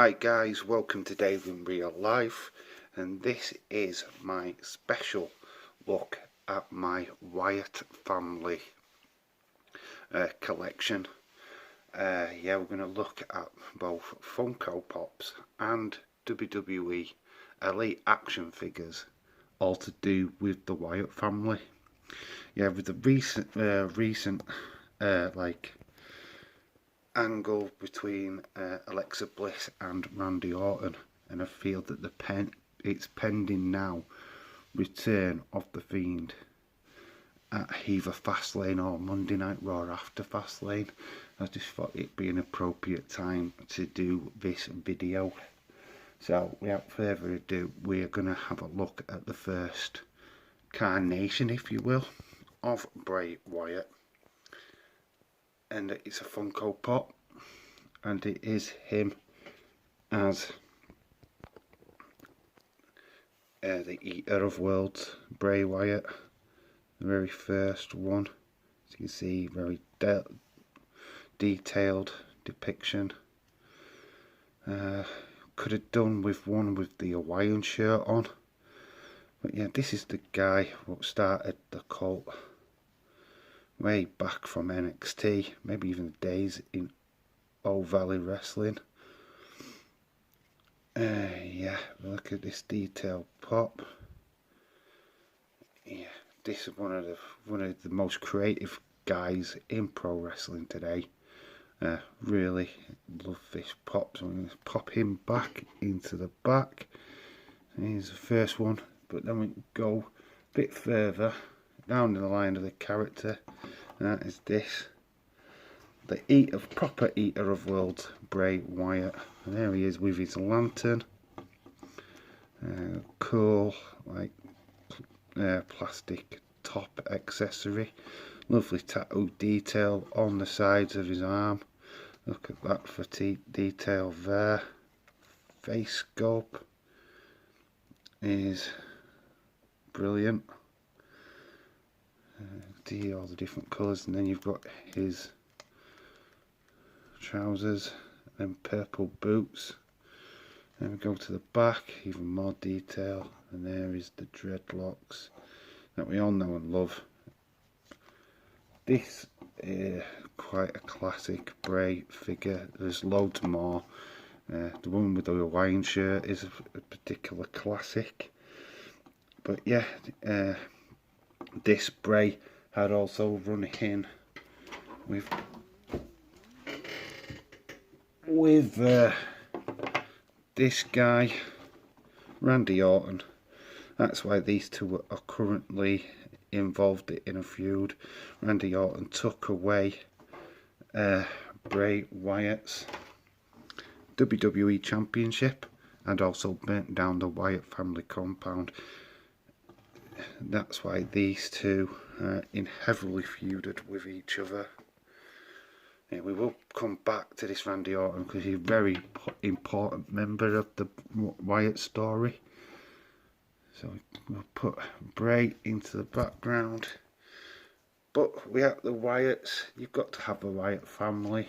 Hi guys, welcome to Dave in Real Life, and this is my special look at my Wyatt family collection. Yeah, we're going to look at both Funko Pops and WWE Elite action figures, all to do with the Wyatt family. Yeah, with the recent like angle between Alexa Bliss and Randy Orton, and I feel that it's pending now return of the Fiend at either Fastlane or Monday Night Raw after Fastlane. I just thought it'd be an appropriate time to do this video. So without further ado, we're gonna have a look at the first carnation, if you will, of Bray Wyatt. And it's a Funko Pop, and it is him as the Eater of Worlds, Bray Wyatt, the very first one. As you can see, very detailed depiction. Could have done with one with the Hawaiian shirt on, but yeah, this is the guy who started the cult way back from NXT, maybe even the days in Old Valley Wrestling. Yeah, look at this detailed pop. Yeah, this is one of the most creative guys in pro wrestling today. Really love this pop. So I'm going to pop him back into the back. Here's the first one, but then we go a bit further down the line of the character. That is this, the proper Eater of Worlds, Bray Wyatt. And there he is with his lantern. Cool, like plastic top accessory. Lovely tattoo detail on the sides of his arm. Look at that for detail there. Face sculpt is brilliant. See all the different colours, and then you've got his trousers and purple boots. Then we go to the back, even more detail, and there is the dreadlocks that we all know and love. This is quite a classic Bray figure. There's loads more. The one with the Hawaiian shirt is a particular classic. But yeah, this Bray had also run in with this guy, Randy Orton. That's why these two are currently involved in a feud. Randy Orton took away Bray Wyatt's WWE Championship and also burnt down the Wyatt family compound. That's why these two are heavily feuded with each other. Yeah, we will come back to this Randy Orton because he's a very important member of the Wyatt story. So we'll put Bray into the background. But we have the Wyatts. You've got to have a Wyatt family.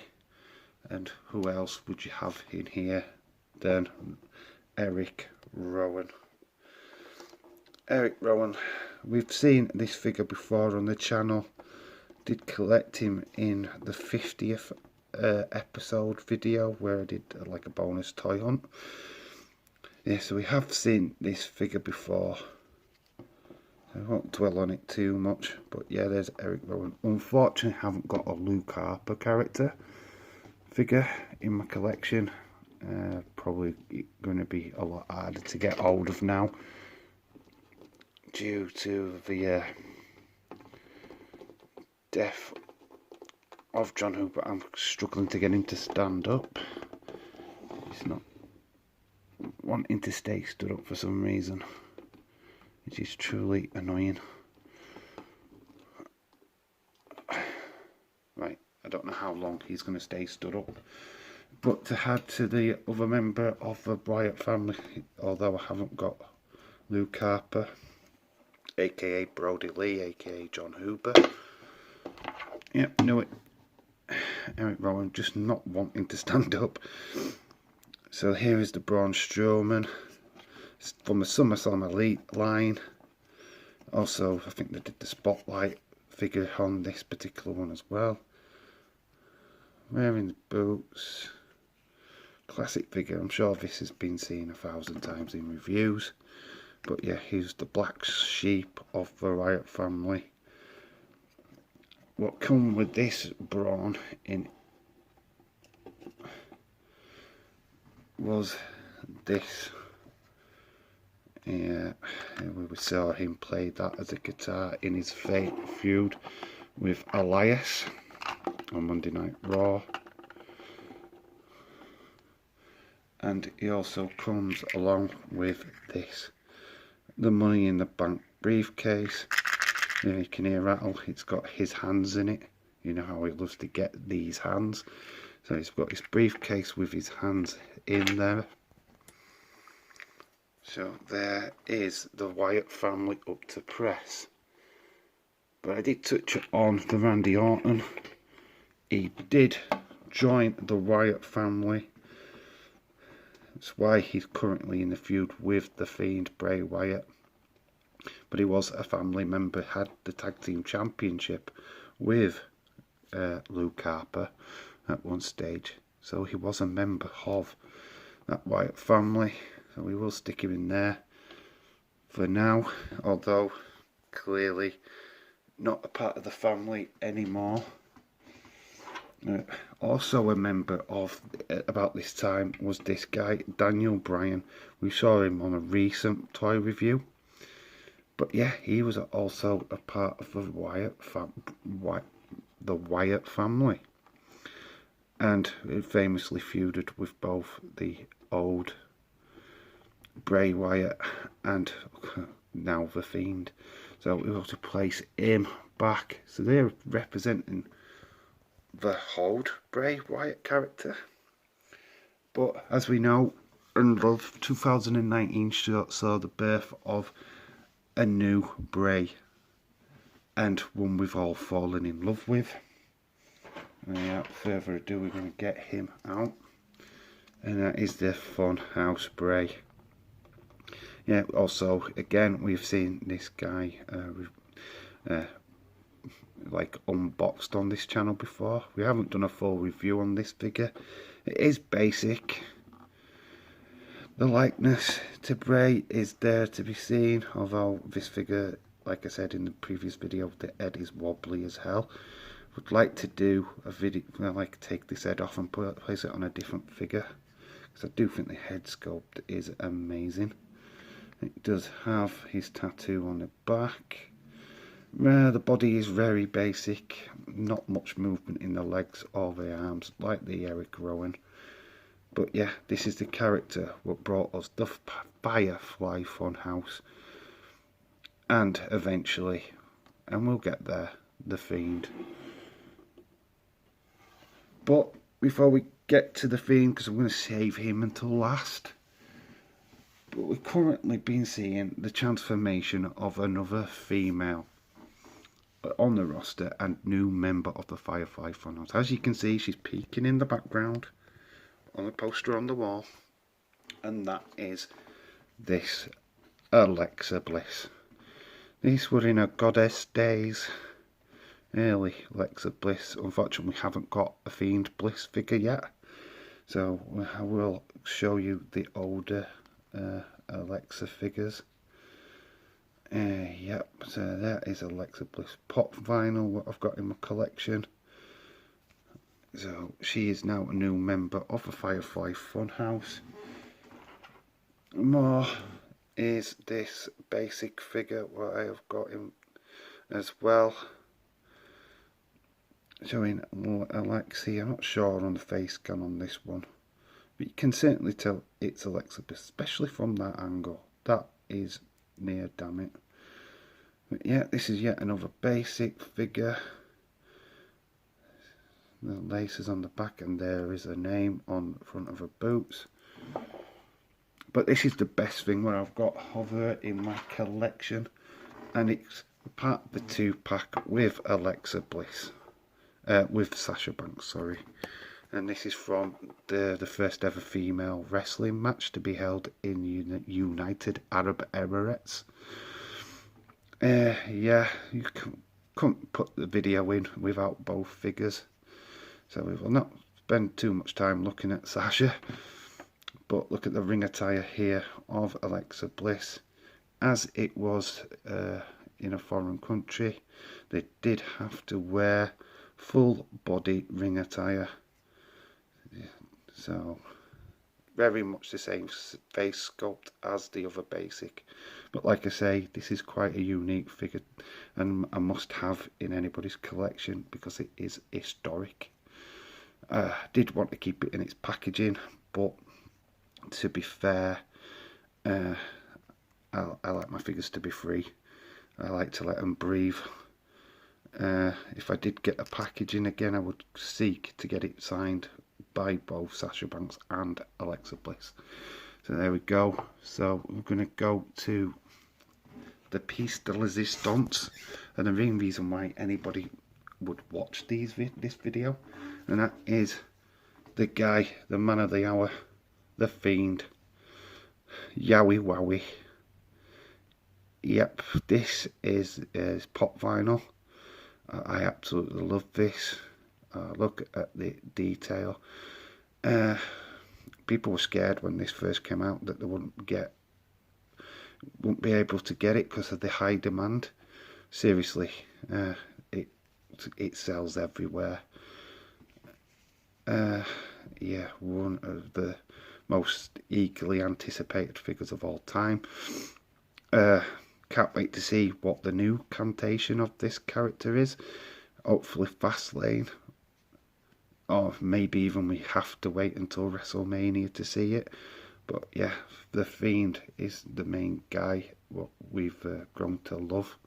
And who else would you have in here than Erick Rowen? Erick Rowen, we've seen this figure before on the channel. Did collect him in the 50th episode video where I did like a bonus toy hunt. Yeah, so we have seen this figure before. I won't dwell on it too much, but yeah, there's Erick Rowen. Unfortunately, I haven't got a Luke Harper character figure in my collection. Probably going to be a lot harder to get hold of now due to the death of John Hooper. I'm struggling to get him to stand up. He's not wanting to stay stood up for some reason, which is truly annoying. Right, I don't know how long he's going to stay stood up. But to add to the other member of the Wyatt family, although I haven't got Luke Harper, aka Brody Lee, aka John Hooper. Yep, knew it. Erick Rowen just not wanting to stand up. So here is the Braun Strowman. It's from the SummerSlam Elite line. Also, I think they did the Spotlight figure on this particular one as well. Wearing the boots. Classic figure. I'm sure this has been seen 1,000 times in reviews. But yeah, he's the black sheep of the Wyatt family. What come with this Braun in was this. Yeah, we saw him play that as a guitar in his feud with Elias on Monday Night Raw. And he also comes along with this, the Money in the Bank briefcase. You can hear rattle, it's got his hands in it. You know how he loves to get these hands. So he's got his briefcase with his hands in there. So there is the Wyatt family up to press. But I did touch on the Randy Orton. He did join the Wyatt family. That's why he's currently in the feud with the Fiend, Bray Wyatt. But he was a family member, had the tag team championship with Luke Harper at one stage. So he was a member of that Wyatt family. So we will stick him in there for now, although clearly not a part of the family anymore. Also a member of about this time was this guy, Daniel Bryan. We saw him on a recent toy review. But yeah, he was also a part of the Wyatt family. And he famously feuded with both the old Bray Wyatt and now the Fiend. So we have to place him back. So they're representing the old Bray Wyatt character. But as we know and love, 2019 saw the birth of a new Bray, and one we've all fallen in love with. And without further ado, we're going to get him out, and that is the Funhouse Bray. Yeah, also again we've seen this guy like unboxed on this channel before. We haven't done a full review on this figure. It is basic. The likeness to Bray is there to be seen, although this figure, like I said in the previous video, the head is wobbly as hell. Would like to do a video, like take this head off and place it on a different figure, because I do think the head sculpt is amazing. It does have his tattoo on the back. The body is very basic, not much movement in the legs or the arms, like the Erick Rowen. But yeah, this is the character what brought us the Firefly Funhouse, and eventually, and we'll get there, the Fiend. But before we get to the Fiend, because I'm going to save him until last, but we've currently been seeing the transformation of another female on the roster and new member of the Firefly Funhouse. As you can see, she's peeking in the background on the poster on the wall, and that is this Alexa Bliss. These were in her goddess days, early Alexa Bliss. Unfortunately, we haven't got a Fiend Bliss figure yet, so I will show you the older Alexa figures. Yep, so that is Alexa Bliss pop vinyl what I've got in my collection. So she is now a new member of the Firefly Funhouse. More is this basic figure what I have got in as well, showing Alexia. I'm not sure on the face scan on this one, but you can certainly tell it's Alexa Bliss, especially from that angle. That is near damn it. But yeah, this is yet another basic figure. The laces on the back, and there is a name on the front of her boots. But this is the best thing where I've got of her in my collection, and it's part of the 2-pack with Alexa Bliss, with Sasha Banks, sorry. and this is from the first ever female wrestling match to be held in United Arab Emirates. Yeah, you couldn't put the video in without both figures, so we will not spend too much time looking at Sasha, but look at the ring attire here of Alexa Bliss. As it was in a foreign country, they did have to wear full body ring attire, so very much the same face sculpt as the other basic, but like I say, this is quite a unique figure and a must have in anybody's collection because it is historic. Did want to keep it in its packaging, but to be fair, I like my figures to be free. I like to let them breathe. If I did get a packaging again, I would seek to get it signed by both Sasha Banks and Alexa Bliss. So there we go. So we're going to go to the piece de resistance, and the main reason why anybody would watch this video, and that is the guy, the man of the hour, the Fiend, Yowie Wowie. Yep, this is pop vinyl. I absolutely love this. Look at the detail. People were scared when this first came out that they wouldn't be able to get it because of the high demand. Seriously, it sells everywhere. Yeah, one of the most eagerly anticipated figures of all time. Can't wait to see what the new cantation of this character is. Hopefully Fastlane, or maybe even we have to wait until WrestleMania to see it. But yeah, the Fiend is the main guy what we've grown to love.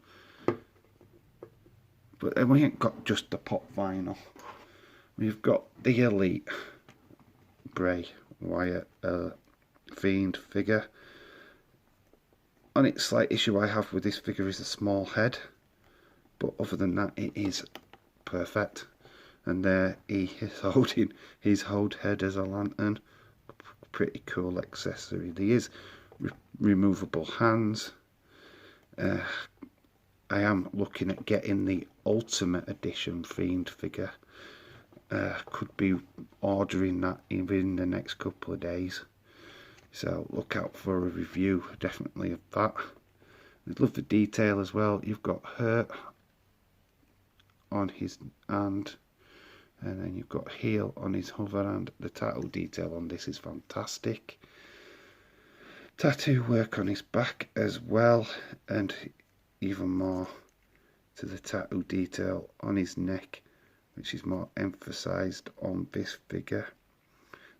But then we ain't got just the pop vinyl. We've got the Elite Bray Wyatt Fiend figure. Only slight issue I have with this figure is a small head, but other than that it is perfect. And there he is holding his whole head as a lantern. Pretty cool accessory. There is removable hands. I am looking at getting the Ultimate Edition Fiend figure. Could be ordering that in the next couple of days. So look out for a review, definitely, of that. I love the detail as well. You've got Hurt on his hand, and then you've got Heel on his other hand. The title detail on this is fantastic. Tattoo work on his back as well, and even more to the tattoo detail on his neck, which is more emphasised on this figure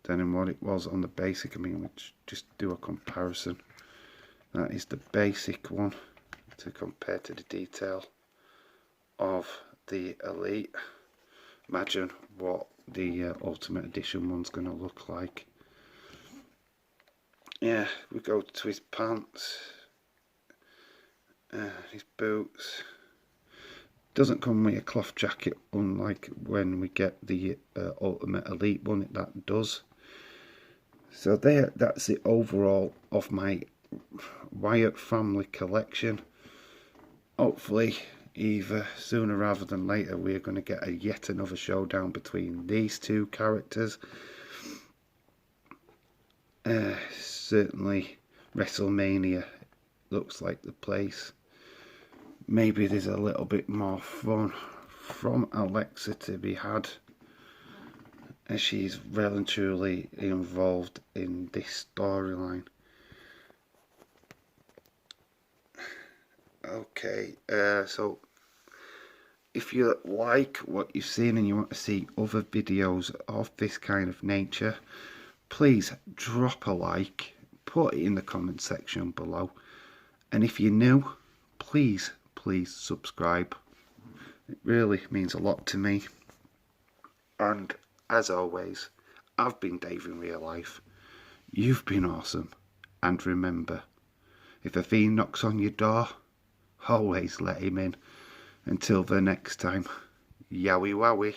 than what it was on the basic. I mean, let's just do a comparison. That is the basic one to compare to the detail of the Elite. Imagine what the Ultimate Edition one's going to look like. Yeah, we go to his pants, his boots. Doesn't come with a cloth jacket, unlike when we get the Ultimate Elite one. That does. So that's the overall of my Wyatt family collection. Hopefully, either sooner rather than later, we're going to get yet another showdown between these two characters. Certainly, WrestleMania looks like the place. Maybe there's a little bit more fun from Alexa to be had, as she's well and truly involved in this storyline. Okay, so if you like what you've seen and you want to see other videos of this kind of nature, please drop a like, put it in the comment section below, and if you're new, please subscribe. It really means a lot to me. And as always, I've been Dave in real life. You've been awesome. And remember, if a fiend knocks on your door, always let him in. Until the next time, yowie wowie.